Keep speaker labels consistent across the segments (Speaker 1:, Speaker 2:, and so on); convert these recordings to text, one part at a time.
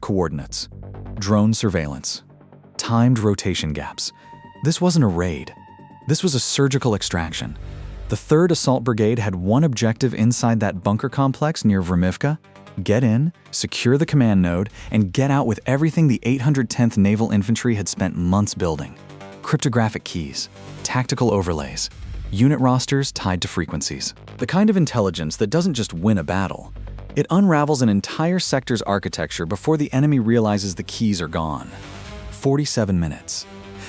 Speaker 1: coordinates, drone surveillance, timed rotation gaps. This wasn't a raid. This was a surgical extraction. The 3rd Assault Brigade had one objective inside that bunker complex near Vremivka: get in, secure the command node, and get out with everything the 810th Naval Infantry had spent months building. Cryptographic keys, tactical overlays, unit rosters tied to frequencies. The kind of intelligence that doesn't just win a battle. It unravels an entire sector's architecture before the enemy realizes the keys are gone. 47 minutes.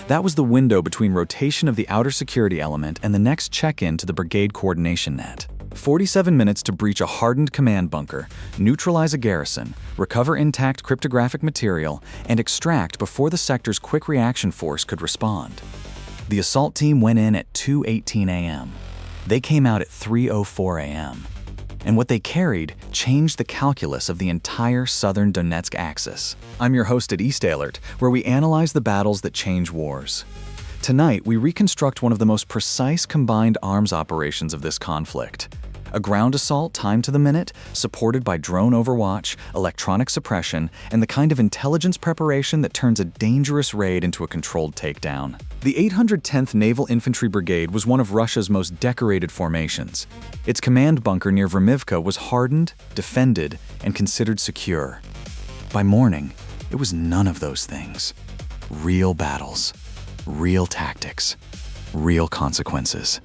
Speaker 1: That was the window between rotation of the outer security element and the next check-in to the brigade coordination net. 47 minutes to breach a hardened command bunker, neutralize a garrison, recover intact cryptographic material, and extract before the sector's quick reaction force could respond. The assault team went in at 2:18 a.m. They came out at 3:04 a.m. And what they carried changed the calculus of the entire southern Donetsk axis. I'm your host at East Alert, where we analyze the battles that change wars. Tonight, we reconstruct one of the most precise combined arms operations of this conflict. A ground assault timed to the minute, supported by drone overwatch, electronic suppression, and the kind of intelligence preparation that turns a dangerous raid into a controlled takedown. The 810th Naval Infantry Brigade was one of Russia's most decorated formations. Its command bunker near Vremivka was hardened, defended, and considered secure. By morning, it was none of those things. Real battles, real tactics, real consequences.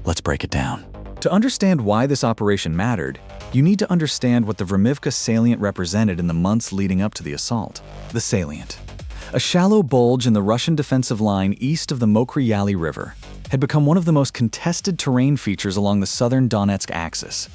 Speaker 1: Let's break it down. To understand why this operation mattered, you need to understand what the Vremivka salient represented in the months leading up to the assault. The salient, a shallow bulge in the Russian defensive line east of the Mokry Yaly River, had become one of the most contested terrain features along the southern Donetsk axis.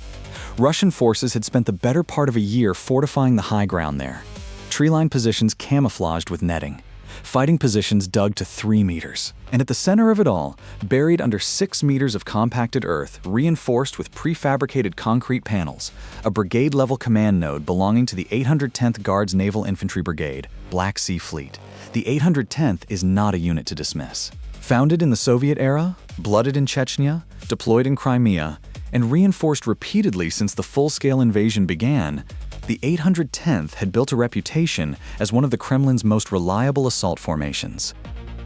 Speaker 1: Russian forces had spent the better part of a year fortifying the high ground there. Tree-line positions camouflaged with netting, fighting positions dug to 3 meters. And at the center of it all, buried under 6 meters of compacted earth, reinforced with prefabricated concrete panels, a brigade-level command node belonging to the 810th Guards Naval Infantry Brigade, Black Sea Fleet. The 810th is not a unit to dismiss. Founded in the Soviet era, blooded in Chechnya, deployed in Crimea, and reinforced repeatedly since the full-scale invasion began, the 810th had built a reputation as one of the Kremlin's most reliable assault formations.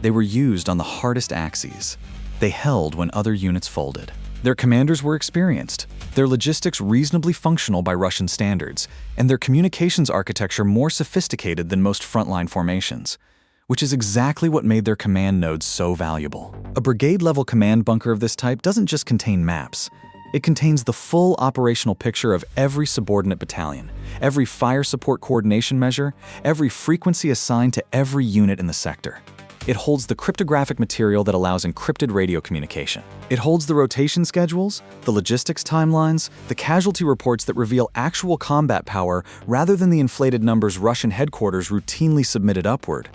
Speaker 1: They were used on the hardest axes. They held when other units folded. Their commanders were experienced, their logistics reasonably functional by Russian standards, and their communications architecture more sophisticated than most frontline formations, which is exactly what made their command nodes so valuable. A brigade-level command bunker of this type doesn't just contain maps. It contains the full operational picture of every subordinate battalion, every fire support coordination measure, every frequency assigned to every unit in the sector. It holds the cryptographic material that allows encrypted radio communication. It holds the rotation schedules, the logistics timelines, the casualty reports that reveal actual combat power rather than the inflated numbers Russian headquarters routinely submitted upward.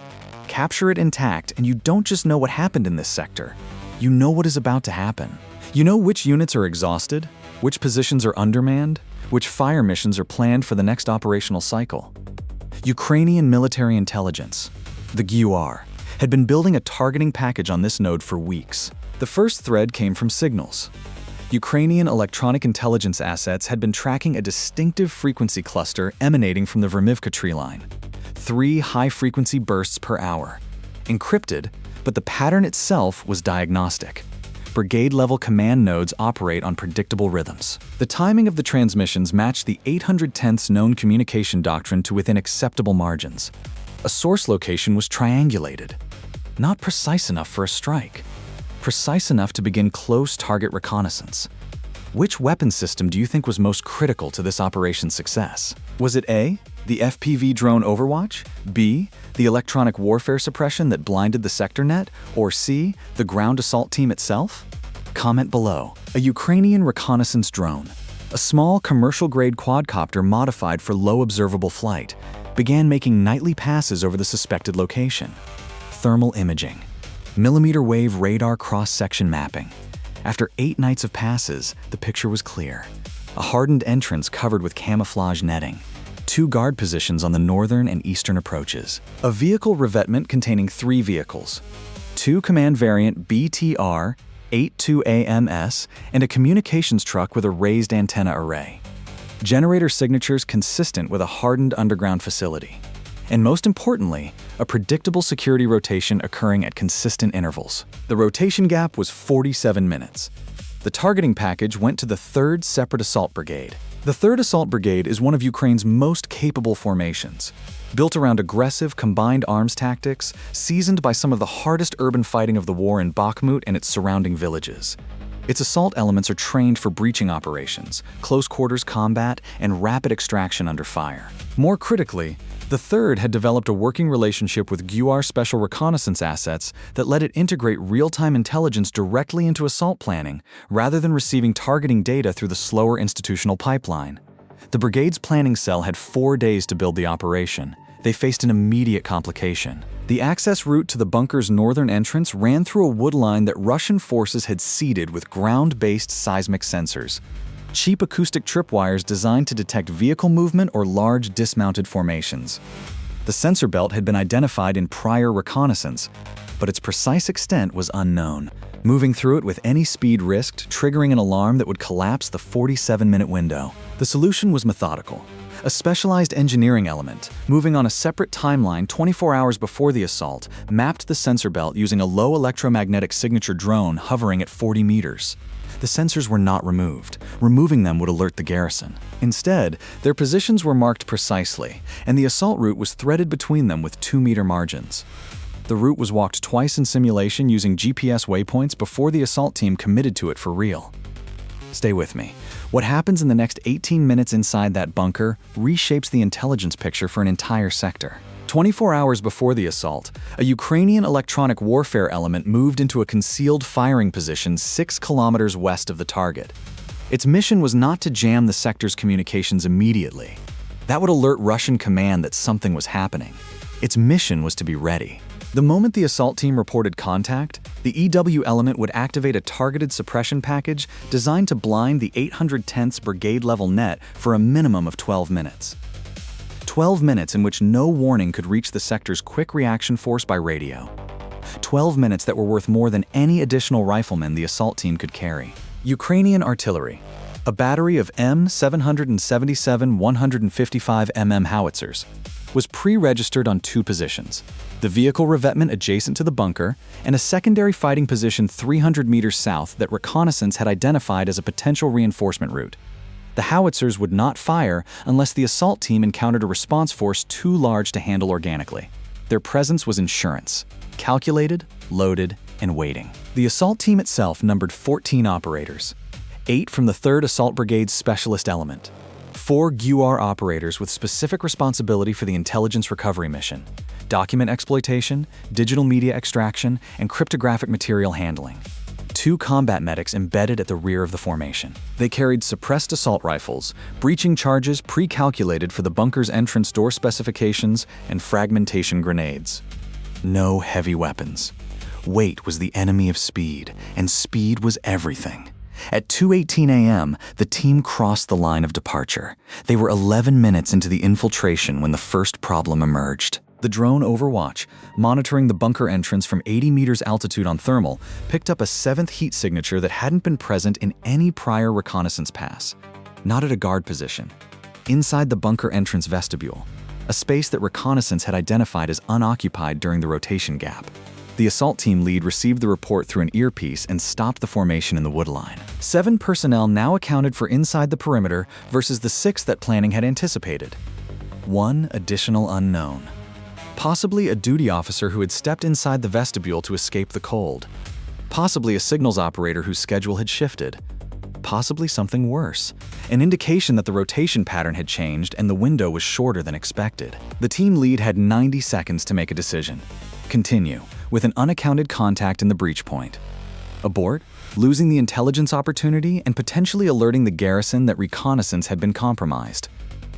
Speaker 1: Capture it intact, and you don't just know what happened in this sector. You know what is about to happen. You know which units are exhausted, which positions are undermanned, which fire missions are planned for the next operational cycle. Ukrainian military intelligence, the GUR, had been building a targeting package on this node for weeks. The first thread came from signals. Ukrainian electronic intelligence assets had been tracking a distinctive frequency cluster emanating from the Vremivka tree line. 3 high-frequency bursts per hour. Encrypted, but the pattern itself was diagnostic. Brigade-level command nodes operate on predictable rhythms. The timing of the transmissions matched the 810th's known communication doctrine to within acceptable margins. A source location was triangulated. Not precise enough for a strike. Precise enough to begin close target reconnaissance. Which weapon system do you think was most critical to this operation's success? Was it A, the FPV drone Overwatch, B, the electronic warfare suppression that blinded the sector net, or C, the ground assault team itself? Comment below. A Ukrainian reconnaissance drone, a small commercial-grade quadcopter modified for low observable flight, began making nightly passes over the suspected location. Thermal imaging, millimeter wave radar cross-section mapping. After 8 nights of passes, the picture was clear. A hardened entrance covered with camouflage netting. 2 guard positions on the northern and eastern approaches. A vehicle revetment containing 3 vehicles. 2 command variant BTR-82AMS and a communications truck with a raised antenna array. Generator signatures consistent with a hardened underground facility. And most importantly, a predictable security rotation occurring at consistent intervals. The rotation gap was 47 minutes. The targeting package went to the 3rd Separate Assault Brigade. The 3rd Assault Brigade is one of Ukraine's most capable formations. Built around aggressive, combined arms tactics, seasoned by some of the hardest urban fighting of the war in Bakhmut and its surrounding villages. Its assault elements are trained for breaching operations, close-quarters combat, and rapid extraction under fire. More critically, the 3rd had developed a working relationship with GUR Special Reconnaissance assets that let it integrate real-time intelligence directly into assault planning, rather than receiving targeting data through the slower institutional pipeline. The brigade's planning cell had 4 days to build the operation. They faced an immediate complication. The access route to the bunker's northern entrance ran through a wood line that Russian forces had seeded with ground-based seismic sensors. Cheap acoustic tripwires designed to detect vehicle movement or large dismounted formations. The sensor belt had been identified in prior reconnaissance, but its precise extent was unknown. Moving through it with any speed risked, triggering an alarm that would collapse the 47-minute window. The solution was methodical. A specialized engineering element, moving on a separate timeline 24 hours before the assault, mapped the sensor belt using a low electromagnetic signature drone hovering at 40 meters. The sensors were not removed. Removing them would alert the garrison. Instead, their positions were marked precisely, and the assault route was threaded between them with 2-meter margins. The route was walked twice in simulation using GPS waypoints before the assault team committed to it for real. Stay with me. What happens in the next 18 minutes inside that bunker reshapes the intelligence picture for an entire sector. 24 hours before the assault, a Ukrainian electronic warfare element moved into a concealed firing position 6 kilometers west of the target. Its mission was not to jam the sector's communications immediately. That would alert Russian command that something was happening. Its mission was to be ready. The moment the assault team reported contact, the EW element would activate a targeted suppression package designed to blind the 810th Brigade-level net for a minimum of 12 minutes. 12 minutes in which no warning could reach the sector's quick reaction force by radio. 12 minutes that were worth more than any additional riflemen the assault team could carry. Ukrainian artillery. A battery of M777 155 mm howitzers was pre-registered on 2 positions, the vehicle revetment adjacent to the bunker and a secondary fighting position 300 meters south that Reconnaissance had identified as a potential reinforcement route. The howitzers would not fire unless the assault team encountered a response force too large to handle organically. Their presence was insurance, calculated, loaded, and waiting. The assault team itself numbered 14 operators, 8 from the 3rd Assault Brigade's specialist element, 4 GUR operators with specific responsibility for the intelligence recovery mission, document exploitation, digital media extraction, and cryptographic material handling. 2 combat medics embedded at the rear of the formation. They carried suppressed assault rifles, breaching charges pre-calculated for the bunker's entrance door specifications, and fragmentation grenades. No heavy weapons. Weight was the enemy of speed, and speed was everything. At 2:18 a.m., the team crossed the line of departure. They were 11 minutes into the infiltration when the first problem emerged. The drone Overwatch, monitoring the bunker entrance from 80 meters altitude on thermal, picked up a 7th heat signature that hadn't been present in any prior reconnaissance pass. Not at a guard position. Inside the bunker entrance vestibule, a space that Reconnaissance had identified as unoccupied during the rotation gap. The assault team lead received the report through an earpiece and stopped the formation in the wood line. 7 personnel now accounted for inside the perimeter versus the 6 that planning had anticipated. 1 additional unknown. Possibly a duty officer who had stepped inside the vestibule to escape the cold. Possibly a signals operator whose schedule had shifted. Possibly something worse, an indication that the rotation pattern had changed and the window was shorter than expected. The team lead had 90 seconds to make a decision. Continue, with an unaccounted contact in the breach point. Abort, losing the intelligence opportunity and potentially alerting the garrison that reconnaissance had been compromised.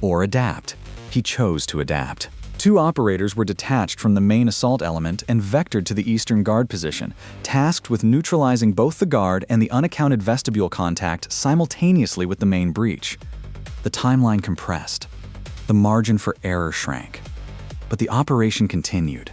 Speaker 1: Or adapt. He chose to adapt. 2 operators were detached from the main assault element and vectored to the eastern guard position, tasked with neutralizing both the guard and the unaccounted vestibule contact simultaneously with the main breach. The timeline compressed. The margin for error shrank. But the operation continued.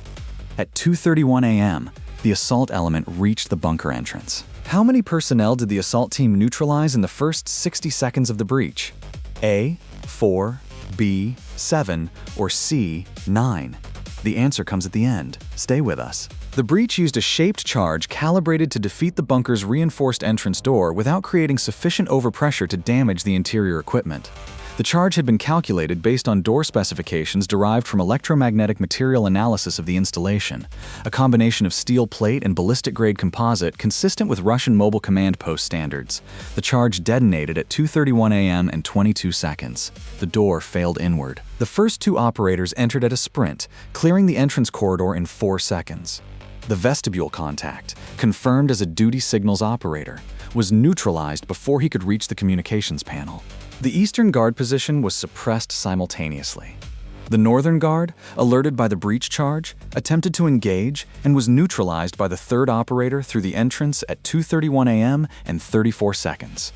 Speaker 1: At 2:31 a.m., the assault element reached the bunker entrance. How many personnel did the assault team neutralize in the first 60 seconds of the breach? A, 4, B, 7, or C, 9? The answer comes at the end. Stay with us. The breach used a shaped charge calibrated to defeat the bunker's reinforced entrance door without creating sufficient overpressure to damage the interior equipment. The charge had been calculated based on door specifications derived from electromagnetic material analysis of the installation, a combination of steel plate and ballistic-grade composite consistent with Russian mobile command post standards. The charge detonated at 2:31 a.m. and 22 seconds. The door failed inward. The first two operators entered at a sprint, clearing the entrance corridor in 4 seconds. The vestibule contact, confirmed as a duty signals operator, was neutralized before he could reach the communications panel. The Eastern Guard position was suppressed simultaneously. The Northern Guard, alerted by the breach charge, attempted to engage and was neutralized by the third operator through the entrance at 2:31 a.m. and 34 seconds.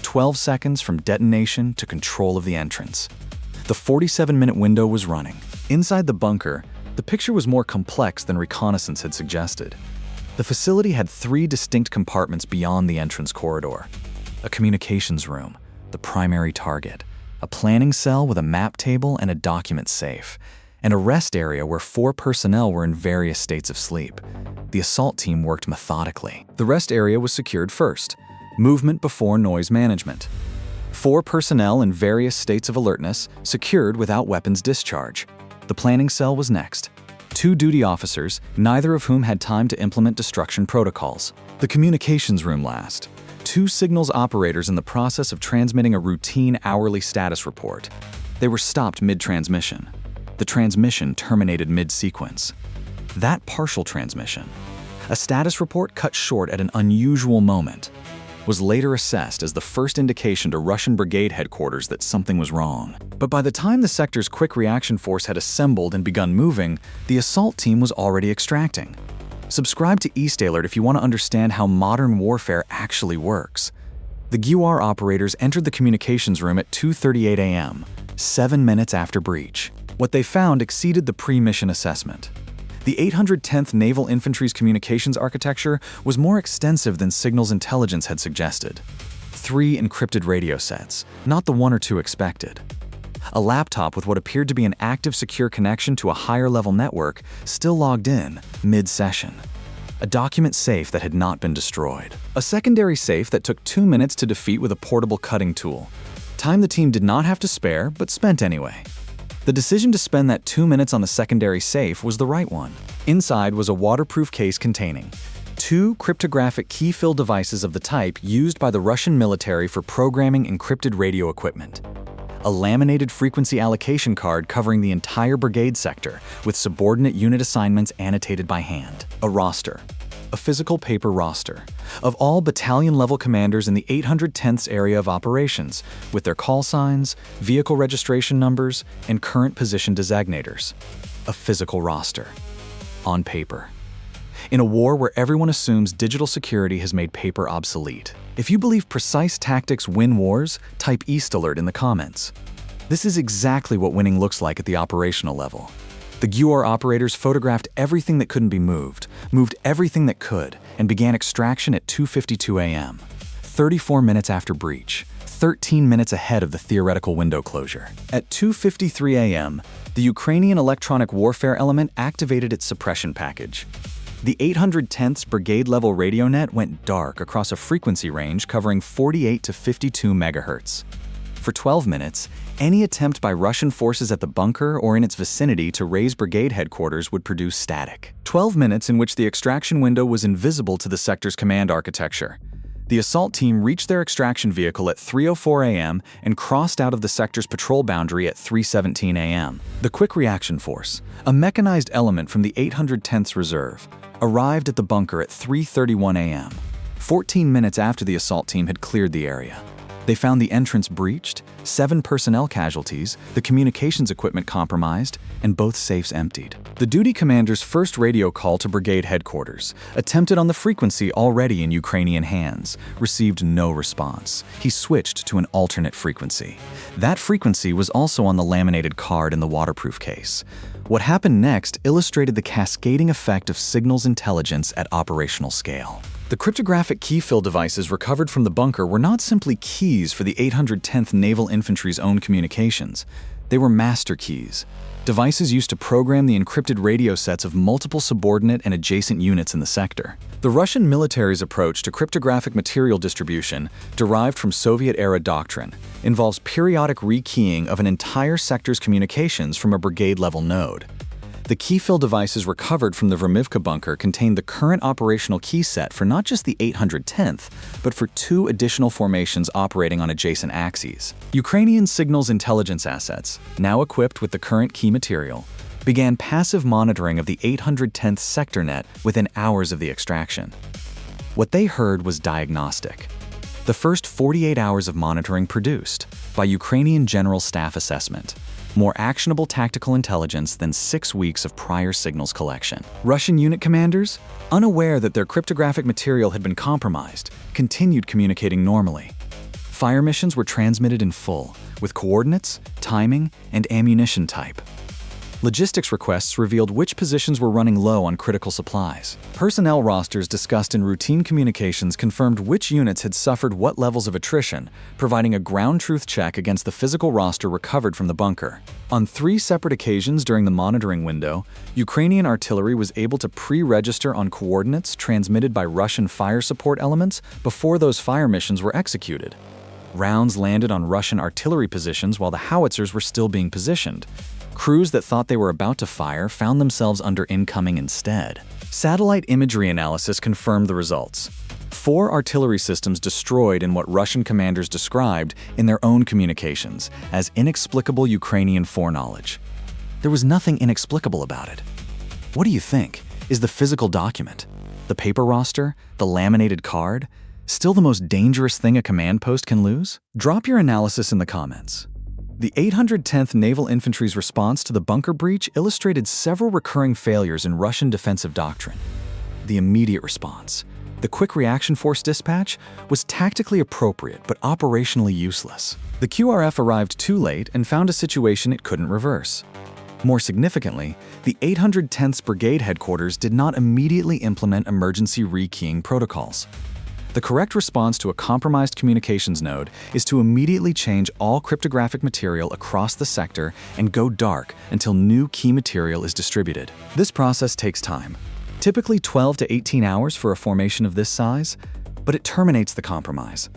Speaker 1: 12 seconds from detonation to control of the entrance. The 47-minute window was running. Inside the bunker, the picture was more complex than Reconnaissance had suggested. The facility had 3 distinct compartments beyond the entrance corridor. A communications room, the primary target, a planning cell with a map table and a document safe, and a rest area where 4 personnel were in various states of sleep. The assault team worked methodically. The rest area was secured first, movement before noise management. 4 personnel in various states of alertness, secured without weapons discharge. The planning cell was next. 2 duty officers, neither of whom had time to implement destruction protocols. The communications room last. 2 signals operators in the process of transmitting a routine hourly status report. They were stopped mid-transmission. The transmission terminated mid-sequence. That partial transmission, a status report cut short at an unusual moment, was later assessed as the first indication to Russian brigade headquarters that something was wrong. But by the time the sector's quick reaction force had assembled and begun moving, the assault team was already extracting. Subscribe to East Alert if you want to understand how modern warfare actually works. The GUR operators entered the communications room at 2:38 a.m., 7 minutes after breach. What they found exceeded the pre-mission assessment. The 810th Naval Infantry's communications architecture was more extensive than signals intelligence had suggested. 3 encrypted radio sets, not the 1 or 2 expected. A laptop with what appeared to be an active secure connection to a higher-level network still logged in, mid-session. A document safe that had not been destroyed. A secondary safe that took 2 minutes to defeat with a portable cutting tool. Time the team did not have to spare, but spent anyway. The decision to spend that 2 minutes on the secondary safe was the right one. Inside was a waterproof case containing 2 cryptographic key-fill devices of the type used by the Russian military for programming encrypted radio equipment. A laminated frequency allocation card covering the entire brigade sector, with subordinate unit assignments annotated by hand. A roster, a physical paper roster, of all battalion-level commanders in the 810th's area of operations, with their call signs, vehicle registration numbers, and current position designators. A physical roster. On paper. In a war where everyone assumes digital security has made paper obsolete. If you believe precise tactics win wars, type East Alert in the comments. This is exactly what winning looks like at the operational level. The GUR operators photographed everything that couldn't be moved everything that could, and began extraction at 2:52 a.m., 34 minutes after breach, 13 minutes ahead of the theoretical window closure. At 2:53 a.m., the Ukrainian electronic warfare element activated its suppression package. The 810th's brigade-level radio net went dark across a frequency range covering 48 to 52 megahertz. For 12 minutes, any attempt by Russian forces at the bunker or in its vicinity to raise brigade headquarters would produce static. 12 minutes in which the extraction window was invisible to the sector's command architecture. The assault team reached their extraction vehicle at 3:04 a.m. and crossed out of the sector's patrol boundary at 3:17 a.m. The Quick Reaction Force, a mechanized element from the 810th's Reserve, arrived at the bunker at 3:31 a.m., 14 minutes after the assault team had cleared the area. They found the entrance breached, 7 personnel casualties, the communications equipment compromised, and both safes emptied. The duty commander's first radio call to brigade headquarters, attempted on the frequency already in Ukrainian hands, received no response. He switched to an alternate frequency. That frequency was also on the laminated card in the waterproof case. What happened next illustrated the cascading effect of signals intelligence at operational scale. The cryptographic key-fill devices recovered from the bunker were not simply keys for the 810th Naval Infantry's own communications. They were master keys, devices used to program the encrypted radio sets of multiple subordinate and adjacent units in the sector. The Russian military's approach to cryptographic material distribution, derived from Soviet-era doctrine, involves periodic rekeying of an entire sector's communications from a brigade-level node. The keyfill devices recovered from the Vremivka bunker contained the current operational key set for not just the 810th, but for 2 additional formations operating on adjacent axes. Ukrainian signals intelligence assets, now equipped with the current key material, began passive monitoring of the 810th sector net within hours of the extraction. What they heard was diagnostic. The first 48 hours of monitoring produced, by Ukrainian General Staff assessment, more actionable tactical intelligence than 6 weeks of prior signals collection. Russian unit commanders, unaware that their cryptographic material had been compromised, continued communicating normally. Fire missions were transmitted in full, with coordinates, timing, and ammunition type. Logistics requests revealed which positions were running low on critical supplies. Personnel rosters discussed in routine communications confirmed which units had suffered what levels of attrition, providing a ground truth check against the physical roster recovered from the bunker. On 3 separate occasions during the monitoring window, Ukrainian artillery was able to pre-register on coordinates transmitted by Russian fire support elements before those fire missions were executed. Rounds landed on Russian artillery positions while the howitzers were still being positioned. Crews that thought they were about to fire found themselves under incoming instead. Satellite imagery analysis confirmed the results. 4 artillery systems destroyed in what Russian commanders described in their own communications as inexplicable Ukrainian foreknowledge. There was nothing inexplicable about it. What do you think? Is the physical document, the paper roster, the laminated card, still the most dangerous thing a command post can lose? Drop your analysis in the comments. The 810th Naval Infantry's response to the bunker breach illustrated several recurring failures in Russian defensive doctrine. The immediate response, the quick reaction force dispatch, was tactically appropriate but operationally useless. The QRF arrived too late and found a situation it couldn't reverse. More significantly, the 810th Brigade headquarters did not immediately implement emergency rekeying protocols. The correct response to a compromised communications node is to immediately change all cryptographic material across the sector and go dark until new key material is distributed. This process takes time, typically 12 to 18 hours for a formation of this size, but it terminates the compromise.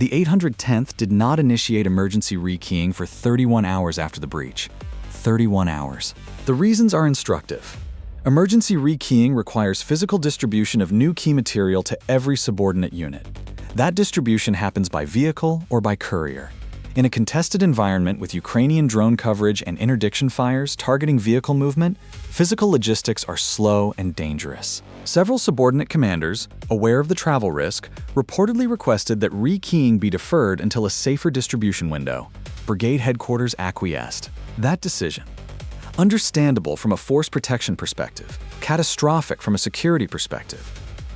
Speaker 1: The 810th did not initiate emergency rekeying for 31 hours after the breach. 31 hours. The reasons are instructive. Emergency rekeying requires physical distribution of new key material to every subordinate unit. That distribution happens by vehicle or by courier. In a contested environment with Ukrainian drone coverage and interdiction fires targeting vehicle movement, physical logistics are slow and dangerous. Several subordinate commanders, aware of the travel risk, reportedly requested that rekeying be deferred until a safer distribution window. Brigade headquarters acquiesced. That decision, understandable from a force protection perspective, catastrophic from a security perspective,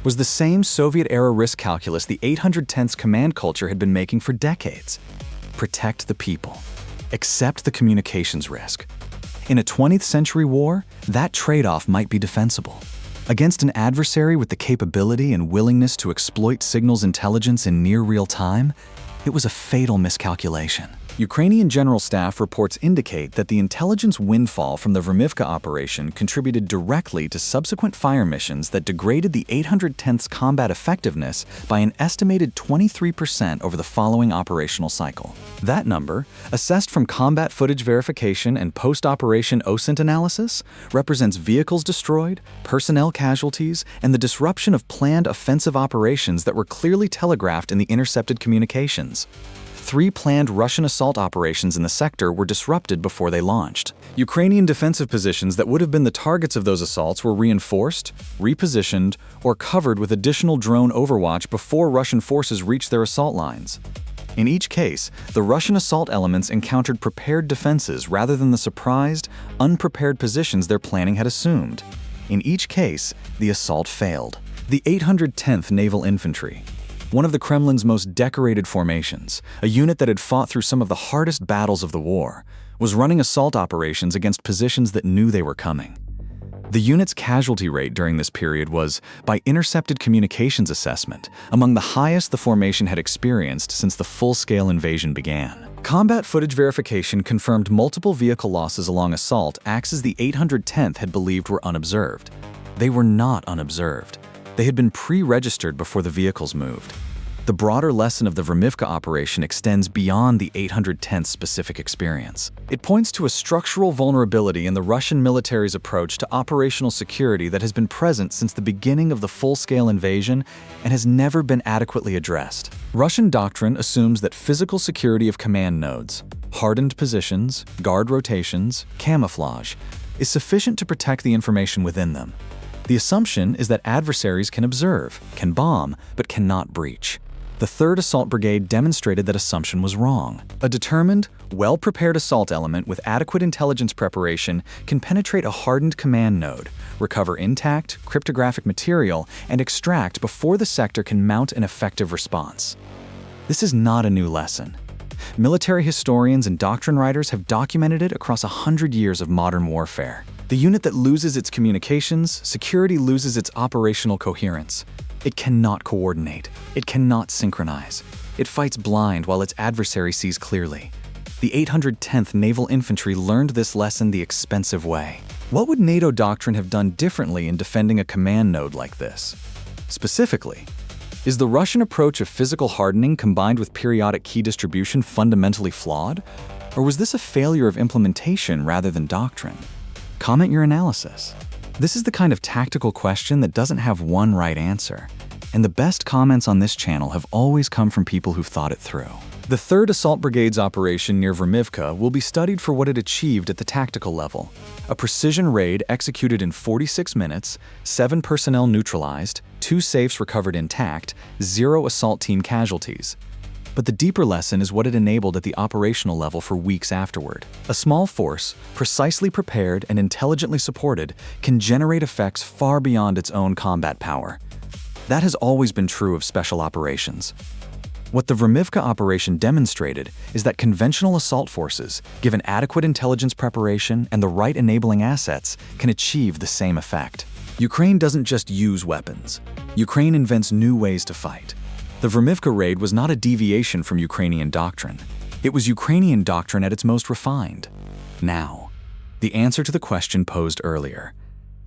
Speaker 1: was the same Soviet-era risk calculus the 810th's command culture had been making for decades. Protect the people. Accept the communications risk. In a 20th century war, that trade-off might be defensible. Against an adversary with the capability and willingness to exploit signals intelligence in near real time, it was a fatal miscalculation. Ukrainian General Staff reports indicate that the intelligence windfall from the Vremivka operation contributed directly to subsequent fire missions that degraded the 810th's combat effectiveness by an estimated 23% over the following operational cycle. That number, assessed from combat footage verification and post-operation OSINT analysis, represents vehicles destroyed, personnel casualties, and the disruption of planned offensive operations that were clearly telegraphed in the intercepted communications. 3 planned Russian assault operations in the sector were disrupted before they launched. Ukrainian defensive positions that would have been the targets of those assaults were reinforced, repositioned, or covered with additional drone overwatch before Russian forces reached their assault lines. In each case, the Russian assault elements encountered prepared defenses rather than the surprised, unprepared positions their planning had assumed. In each case, the assault failed. The 810th Naval Infantry, one of the Kremlin's most decorated formations, a unit that had fought through some of the hardest battles of the war, was running assault operations against positions that knew they were coming. The unit's casualty rate during this period was, by intercepted communications assessment, among the highest the formation had experienced since the full-scale invasion began. Combat footage verification confirmed multiple vehicle losses along assault axes the 810th had believed were unobserved. They were not unobserved. They had been pre-registered before the vehicles moved. The broader lesson of the Vremivka operation extends beyond the 810th specific experience. It points to a structural vulnerability in the Russian military's approach to operational security that has been present since the beginning of the full-scale invasion and has never been adequately addressed. Russian doctrine assumes that physical security of command nodes, hardened positions, guard rotations, camouflage, is sufficient to protect the information within them. The assumption is that adversaries can observe, can bomb, but cannot breach. The 3rd Assault Brigade demonstrated that assumption was wrong. A determined, well-prepared assault element with adequate intelligence preparation can penetrate a hardened command node, recover intact, cryptographic material, and extract before the sector can mount an effective response. This is not a new lesson. Military historians and doctrine writers have documented it across 100 years of modern warfare. The unit that loses its communications, security loses its operational coherence. It cannot coordinate. It cannot synchronize. It fights blind while its adversary sees clearly. The 810th Naval Infantry learned this lesson the expensive way. What would NATO doctrine have done differently in defending a command node like this? Specifically, is the Russian approach of physical hardening combined with periodic key distribution fundamentally flawed? Or was this a failure of implementation rather than doctrine? Comment your analysis. This is the kind of tactical question that doesn't have one right answer, and the best comments on this channel have always come from people who've thought it through. The 3rd Assault Brigade's operation near Vremivka will be studied for what it achieved at the tactical level. A precision raid executed in 46 minutes, 7 personnel neutralized, 2 safes recovered intact, 0 assault team casualties. But the deeper lesson is what it enabled at the operational level for weeks afterward. A small force, precisely prepared and intelligently supported, can generate effects far beyond its own combat power. That has always been true of special operations. What the Vremivka operation demonstrated is that conventional assault forces, given adequate intelligence preparation and the right enabling assets, can achieve the same effect. Ukraine doesn't just use weapons. Ukraine invents new ways to fight. The Vremivka raid was not a deviation from Ukrainian doctrine. It was Ukrainian doctrine at its most refined. Now, the answer to the question posed earlier.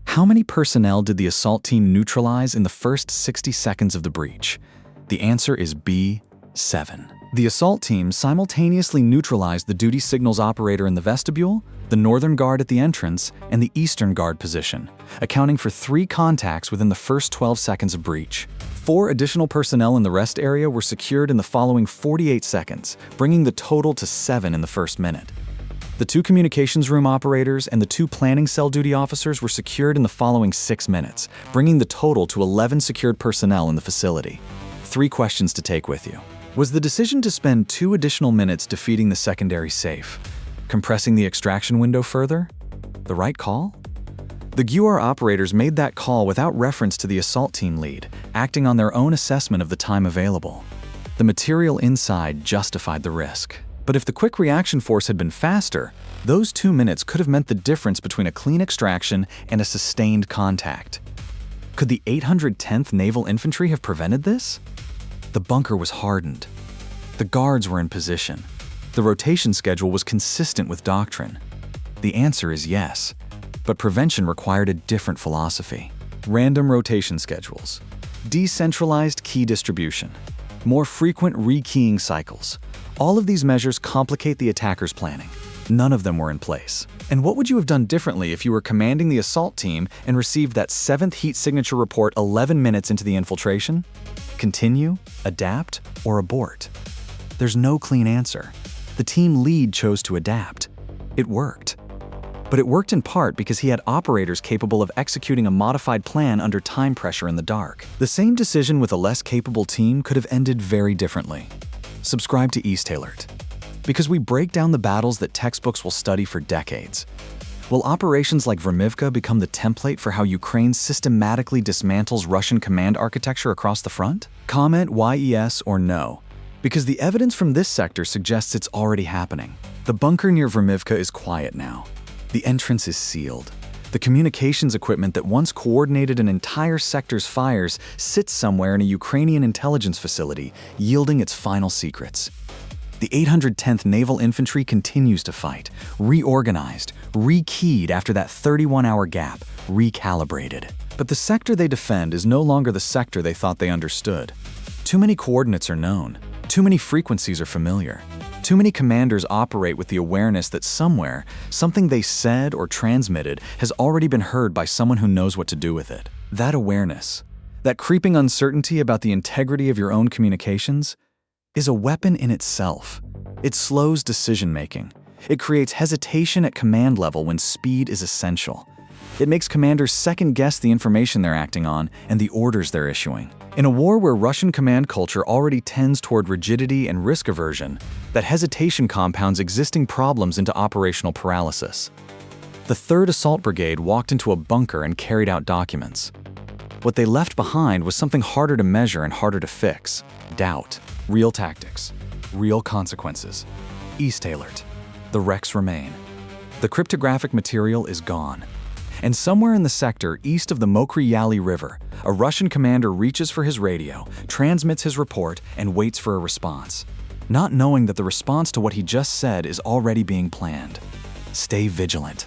Speaker 1: How many personnel did the assault team neutralize in the first 60 seconds of the breach? The answer is B, 7. The assault team simultaneously neutralized the duty signals operator in the vestibule, the northern guard at the entrance, and the eastern guard position, accounting for 3 contacts within the first 12 seconds of breach. 4 additional personnel in the rest area were secured in the following 48 seconds, bringing the total to 7 in the first minute. The 2 communications room operators and the 2 planning cell duty officers were secured in the following 6 minutes, bringing the total to 11 secured personnel in the facility. 3 questions to take with you. Was the decision to spend 2 additional minutes defeating the secondary safe, compressing the extraction window further, the right call? The GUR operators made that call without reference to the assault team lead, acting on their own assessment of the time available. The material inside justified the risk. But if the quick reaction force had been faster, those 2 minutes could have meant the difference between a clean extraction and a sustained contact. Could the 810th Naval Infantry have prevented this? The bunker was hardened. The guards were in position. The rotation schedule was consistent with doctrine. The answer is yes, but prevention required a different philosophy. Random rotation schedules, decentralized key distribution, more frequent rekeying cycles. All of these measures complicate the attacker's planning. None of them were in place. And what would you have done differently if you were commanding the assault team and received that 7th heat signature report 11 minutes into the infiltration? Continue, adapt, or abort? There's no clean answer. The team lead chose to adapt. It worked. But it worked in part because he had operators capable of executing a modified plan under time pressure in the dark. The same decision with a less capable team could have ended very differently. Subscribe to East Alert, because we break down the battles that textbooks will study for decades. Will operations like Vremivka become the template for how Ukraine systematically dismantles Russian command architecture across the front? Comment yes or no, because the evidence from this sector suggests it's already happening. The bunker near Vremivka is quiet now. The entrance is sealed. The communications equipment that once coordinated an entire sector's fires sits somewhere in a Ukrainian intelligence facility, yielding its final secrets. The 810th Naval Infantry continues to fight, reorganized, rekeyed after that 31-hour gap, recalibrated. But the sector they defend is no longer the sector they thought they understood. Too many coordinates are known. Too many frequencies are familiar. Too many commanders operate with the awareness that somewhere, something they said or transmitted has already been heard by someone who knows what to do with it. That awareness, that creeping uncertainty about the integrity of your own communications, is a weapon in itself. It slows decision-making. It creates hesitation at command level when speed is essential. It makes commanders second-guess the information they're acting on and the orders they're issuing. In a war where Russian command culture already tends toward rigidity and risk aversion, that hesitation compounds existing problems into operational paralysis. The 3rd Assault Brigade walked into a bunker and carried out documents. What they left behind was something harder to measure and harder to fix: doubt, real tactics, real consequences. East alert. The wrecks remain. The cryptographic material is gone. And somewhere in the sector east of the Mokry Yali River, a Russian commander reaches for his radio, transmits his report, and waits for a response, not knowing that the response to what he just said is already being planned. Stay vigilant.